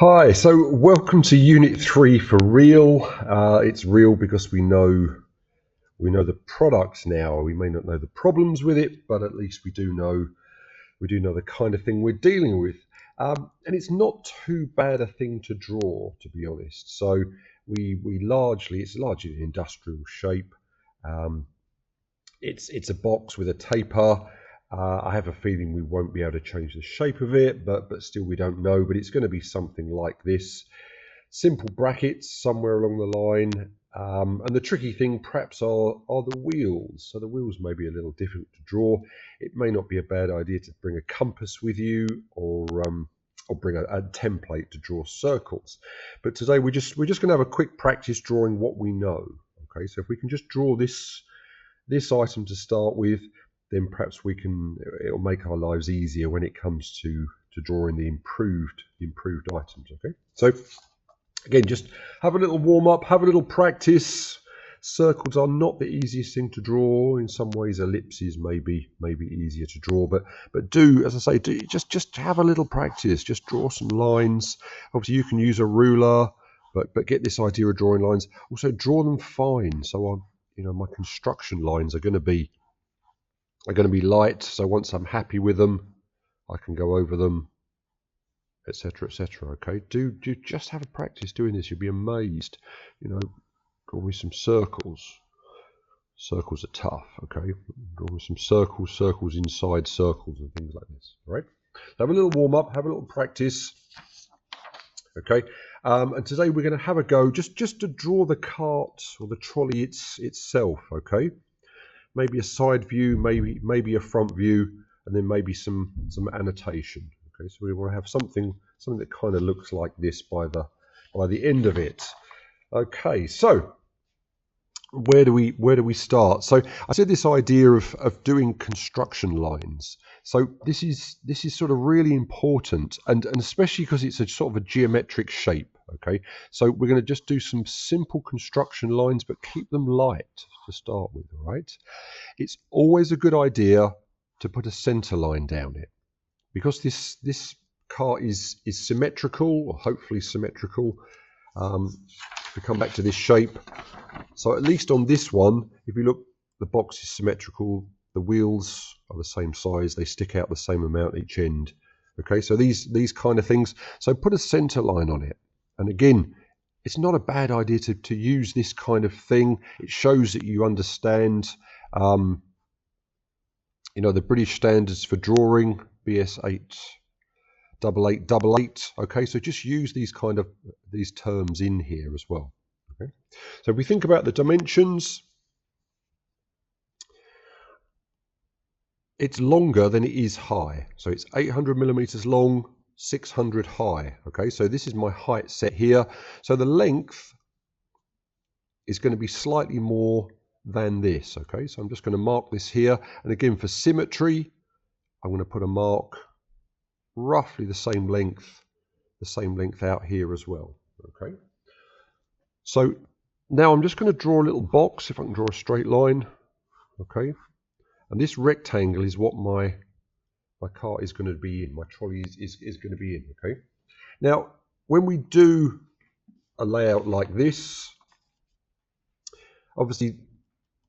Hi, so welcome to Unit 3 for real. It's real because we know the products now. We may not know the problems with it, but at least we do know the kind of thing we're dealing with. And it's not too bad a thing to draw, to be honest. So it's largely an industrial shape. Um, it's a box with a taper. I have a feeling we won't be able to change the shape of it, but still we don't know. But it's going to be something like this. Simple brackets somewhere along the line. And the tricky thing perhaps are the wheels. So the wheels may be a little difficult to draw. It may not be a bad idea to bring a compass with you or bring a template to draw circles. But today we're just going to have a quick practice drawing what we know. Okay, so if we can just draw this item to start with, then perhaps it'll make our lives easier when it comes to drawing the improved items. Okay, so again, just have a little warm up, have a little practice. Circles are not the easiest thing to draw. In some ways, ellipses may be easier to draw, but do, as I say, just have a little practice. Just draw some lines. Obviously, you can use a ruler, but get this idea of drawing lines. Also, draw them fine. So my construction lines are going to be light. So once I'm happy with them, I can go over them, etc., etc. Okay, do just have a practice doing this. You'll be amazed. Draw me some circles. Circles are tough. Okay, draw me some circles inside circles and things like this. All right, have a little warm up, have a little practice. Okay, and today we're going to have a go just to draw the cart or the trolley itself. Okay, maybe a side view, maybe a front view, and then maybe some annotation. Okay, so we want to have something that kind of looks like this by the end of it. Okay, so where do we start? So I said this idea of doing construction lines. So this is sort of really important, and especially because it's a sort of a geometric shape. Okay, so we're going to just do some simple construction lines, but keep them light to start with. All right, it's always a good idea to put a center line down it, because this car is symmetrical, or hopefully symmetrical. If we come back to this shape, so at least on this one, if you look, the box is symmetrical, the wheels are the same size, they stick out the same amount each end. Okay, so these kind of things. So put a center line on it. And again, it's not a bad idea to use this kind of thing. It shows that you understand, the British standards for drawing, BS 88888. Okay, so just use these terms in here as well. Okay, so if we think about the dimensions, it's longer than it is high. So it's 800 millimeters long, 600 high. Okay, so this is my height set here. So the length is going to be slightly more than this. Okay, so I'm just going to mark this here. And again, for symmetry, I'm going to put a mark roughly the same length out here as well. Okay, so now I'm just going to draw a little box, if I can draw a straight line. Okay, and this rectangle is what my cart is going to be in, my trolley is going to be in. Okay, now when we do a layout like this, obviously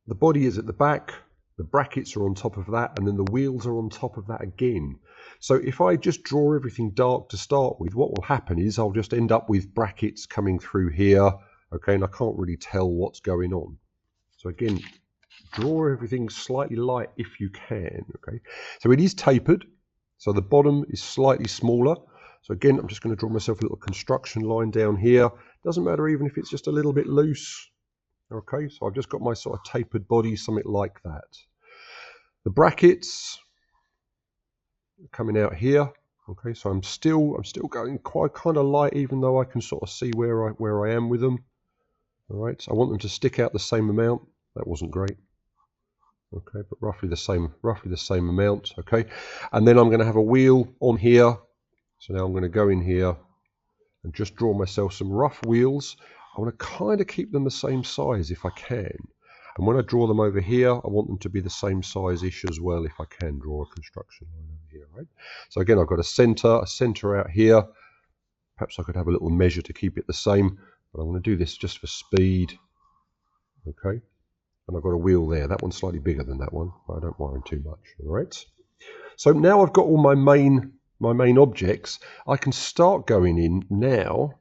the body is at the back, the brackets are on top of that, and then the wheels are on top of that again. So if I just draw everything dark to start with, what will happen is I'll just end up with brackets coming through here. Okay, and I can't really tell what's going on. So again, draw everything slightly light if you can. Okay, so it is tapered, so the bottom is slightly smaller. So again, I'm just going to draw myself a little construction line down here. Doesn't matter even if it's just a little bit loose. Okay, so I've just got my sort of tapered body, something like that. The brackets coming out here. Okay, so I'm still going quite kind of light, even though I can sort of see where I am with them. All right, so I want them to stick out the same amount. That wasn't great. Okay, but roughly the same amount. Okay, and then I'm going to have a wheel on here. So now I'm going to go in here and just draw myself some rough wheels. I want to kind of keep them the same size if I can. And when I draw them over here, I want them to be the same size-ish as well if I can draw a construction line over here, right? So again, I've got a center out here. Perhaps I could have a little measure to keep it the same, but I'm going to do this just for speed. Okay, and I've got a wheel there. That one's slightly bigger than that one, but I don't mind too much. All right. So now I've got all my main objects. I can start going in now,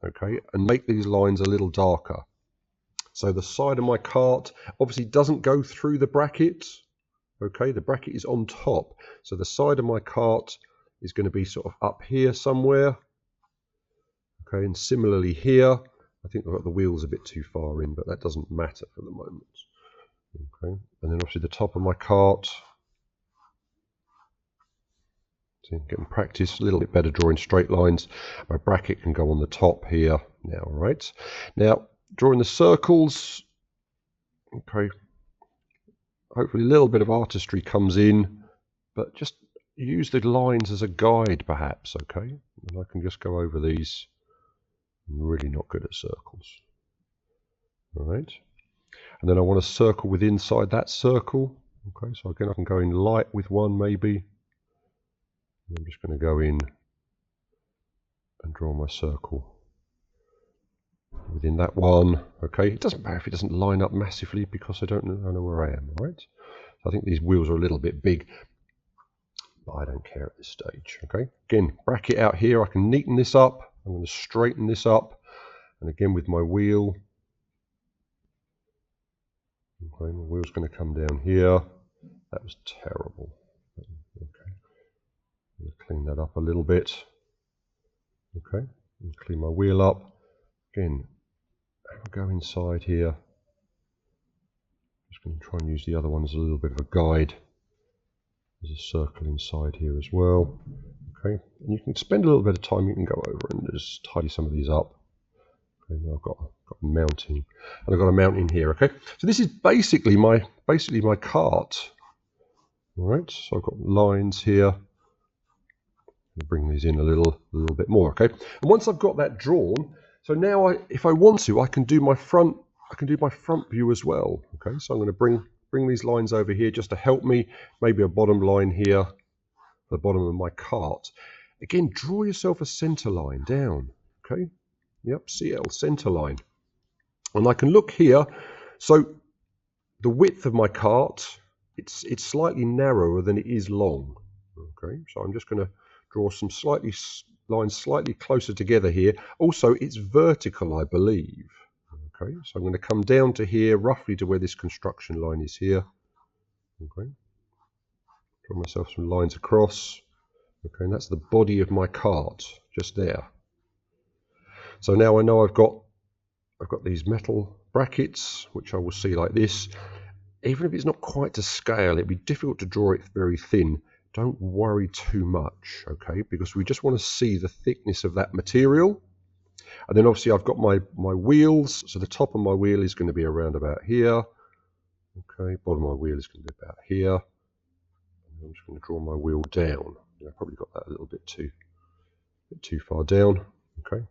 okay, and make these lines a little darker. So the side of my cart obviously doesn't go through the bracket. Okay, the bracket is on top. So the side of my cart is going to be sort of up here somewhere. Okay, and similarly here. I think I've got the wheels a bit too far in, but that doesn't matter for the moment. Okay, and then obviously the top of my cart. So getting practice, a little bit better drawing straight lines. My bracket can go on the top here now, all right? Now, drawing the circles, okay, hopefully a little bit of artistry comes in, but just use the lines as a guide perhaps, okay? And I can just go over these. I'm really not good at circles, all right? And then I want a circle with inside that circle, okay? So again, I can go in light with one maybe. I'm just going to go in and draw my circle within that one. Okay, it doesn't matter if it doesn't line up massively because I don't know where I am. All right, so I think these wheels are a little bit big, but I don't care at this stage. Okay, again, bracket out here. I can neaten this up. I'm going to straighten this up, and again with my wheel. Okay, my wheel's going to come down here. That was terrible. Okay. Clean that up a little bit. Okay, and clean my wheel up. Again, I'll go inside here. Just going to try and use the other one as a little bit of a guide. There's a circle inside here as well. Okay, and you can spend a little bit of time. You can go over and just tidy some of these up. Okay, now I've got a mounting, and I've got a mounting here. Okay, so this is basically my cart. All right, so I've got lines here. Bring these in a little bit more, okay? And once I've got that drawn, so now if I want to, I can do my front view as well, okay? So I'm going to bring these lines over here just to help me. Maybe a bottom line here, the bottom of my cart. Again, draw yourself a center line down, okay? Yep, CL, center line. And I can look here. So the width of my cart, it's slightly narrower than it is long, okay? So I'm just going to draw some lines slightly closer together here. Also, it's vertical, I believe. Okay, so I'm going to come down to here, roughly to where this construction line is here. Okay, draw myself some lines across. Okay, and that's the body of my cart, just there. So now I know I've got these metal brackets, which I will see like this. Even if it's not quite to scale, it'd be difficult to draw it very thin. Don't worry too much, okay, because we just want to see the thickness of that material. And then obviously I've got my wheels, so the top of my wheel is going to be around about here. Okay, bottom of my wheel is going to be about here. And I'm just going to draw my wheel down. I probably got that a little bit too far down, okay.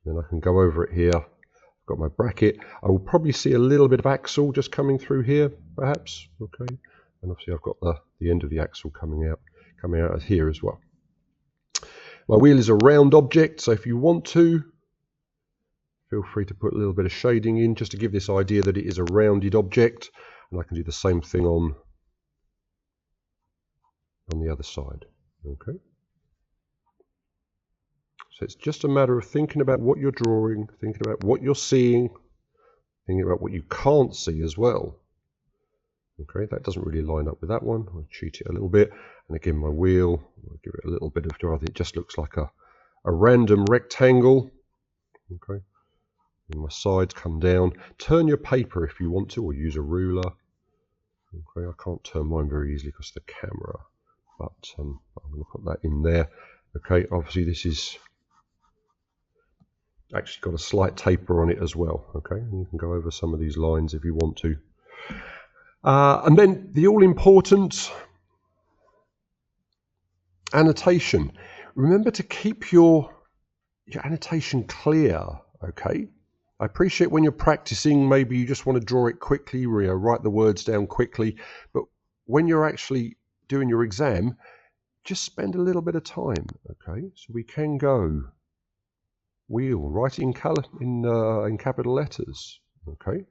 Then I can go over it here. I've got my bracket. I will probably see a little bit of axle just coming through here, perhaps, okay. And obviously I've got the end of the axle coming out of here as well. My wheel is a round object, so if you want to, feel free to put a little bit of shading in just to give this idea that it is a rounded object. And I can do the same thing on the other side. Okay. So it's just a matter of thinking about what you're drawing, thinking about what you're seeing, thinking about what you can't see as well. Okay, that doesn't really line up with that one. I'll cheat it a little bit. And again, my wheel, I'll give it a little bit of draw. It just looks like a random rectangle. Okay, and my sides come down. Turn your paper if you want to, or use a ruler. Okay, I can't turn mine very easily because of the camera, but I'm going to put that in there. Okay, obviously this is actually got a slight taper on it as well. Okay, and you can go over some of these lines if you want to. And then the all-important annotation. Remember to keep your annotation clear, okay? I appreciate when you're practicing, maybe you just want to draw it quickly, write the words down quickly, but when you're actually doing your exam, just spend a little bit of time, okay? So we can go wheel. Write it in capital letters. Okay.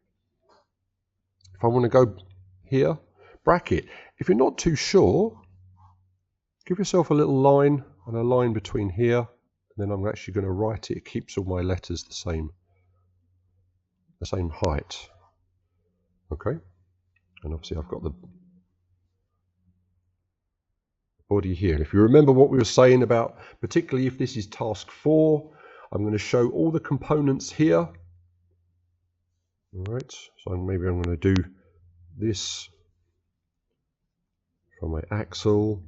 If I want to go here, bracket. If you're not too sure, give yourself a little line and a line between here, and then I'm actually going to write it. It keeps all my letters the same height. Okay. And obviously I've got the body here. And if you remember what we were saying about, particularly if this is task 4, I'm going to show all the components here. All right, so maybe I'm going to do this from my axle.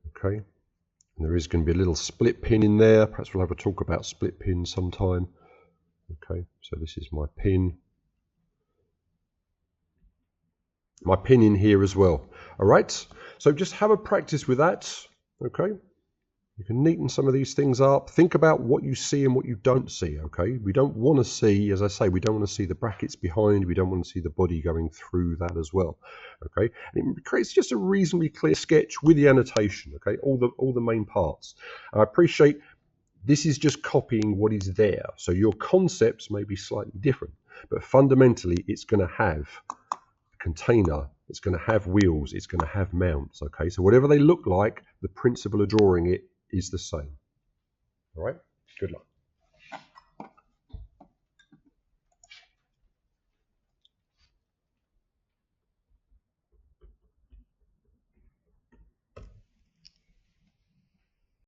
Okay, and there is going to be a little split pin in there. Perhaps we'll have a talk about split pins sometime. Okay, so this is my pin. My pin in here as well. All right, so just have a practice with that. Okay, you can neaten some of these things up. Think about what you see and what you don't see. Okay, we don't want to see, as I say, we don't want to see the brackets behind. We don't want to see the body going through that as well. Okay, and it creates just a reasonably clear sketch with the annotation. Okay, all the main parts. And I appreciate this is just copying what is there. So your concepts may be slightly different, but fundamentally it's going to have container, it's going to have wheels, it's going to have mounts. Okay, so whatever they look like, the principle of drawing it is the same. All right, good luck.